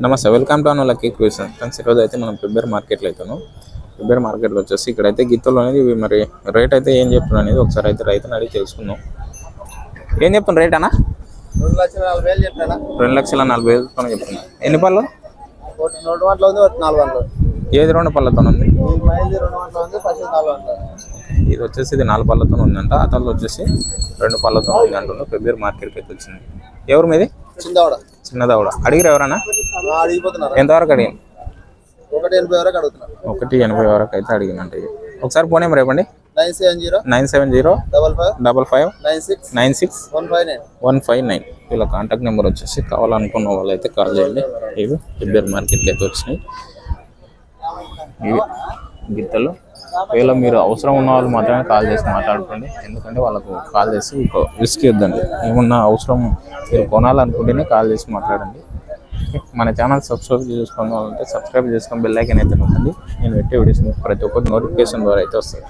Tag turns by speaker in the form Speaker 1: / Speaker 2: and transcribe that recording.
Speaker 1: నమస్తే, welcome to Anu lucky cruisin. Friends, ఈరోజు అయితే మనం ఫిబ్రవరి మార్కెట్లో అవుతాను. ఫిబ్రవరి మార్కెట్లో వచ్చేసి ఇక్కడైతే గిత్తలు అనేది మరి రేట్ అయితే ఏం చెప్తున్నారు అనేది ఒకసారి అయితే రైతుని అడిగి తెలుసుకుందాం. ఏం చెప్తున్నా రేట్ అన్న?
Speaker 2: 2,40,000 చెప్తాను.
Speaker 1: 2,40,000 చెప్తున్నా. ఎన్ని పళ్ళు?
Speaker 2: 2 గంటలు ఉంది, 4 గంటలు.
Speaker 1: ఏది 2 పళ్ళతో ఉంది?
Speaker 2: 2 గంటలు ఉంది, 4 గంటలు.
Speaker 1: ఇది వచ్చేసి 4 పళ్ళతో ఉందంట. అతను వచ్చేసి 2 పళ్ళతో ఉంది అంటున్నారు. ఫిబ్రవరి మార్కెట్కి అయితే వచ్చింది. ఎవరు మీది? చిన్నదవడ. అడిగిరు ఎవరన్నా?
Speaker 2: అడిగిపోతున్నారు.
Speaker 1: ఎంతవరకు అడిగింది?
Speaker 2: 1,80 వరకు అడుగుతున్నారు.
Speaker 1: 1,80 వరకు అయితే అడిగినంట. ఒకసారి ఫోన్ నెంబర్ ఇవ్వండి.
Speaker 2: 970
Speaker 1: 970
Speaker 2: 55
Speaker 1: 96 159. వీళ్ళ కాంటాక్ట్ నెంబర్ వచ్చేసి కావాలనుకున్న వాళ్ళు అయితే కాల్ చేయండి. ఇవి ఫిబ్రవరి మార్కెట్కి అయితే వచ్చినాయి ఇవి గిత్తలు. ఒకవేళ మీరు అవసరం ఉన్న వాళ్ళు మాత్రమే కాల్ చేసి మాట్లాడుకోండి. ఎందుకంటే వాళ్ళకు కాల్ చేసి రిస్క్ ఇద్దండి. ఏమన్నా అవసరం మీరు కొనాలనుకుంటేనే కాల్ చేసి మాట్లాడండి. మన ఛానల్ సబ్స్క్రైబ్ చేసుకోవాలంటే సబ్స్క్రైబ్ చేసుకొని బెల్ ఐకాన్ అయితే నొక్కండి. నేను పెట్టే వీడియోస్ ప్రతి ఒక్కటి నోటిఫికేషన్ ద్వారా అయితే వస్తుంది.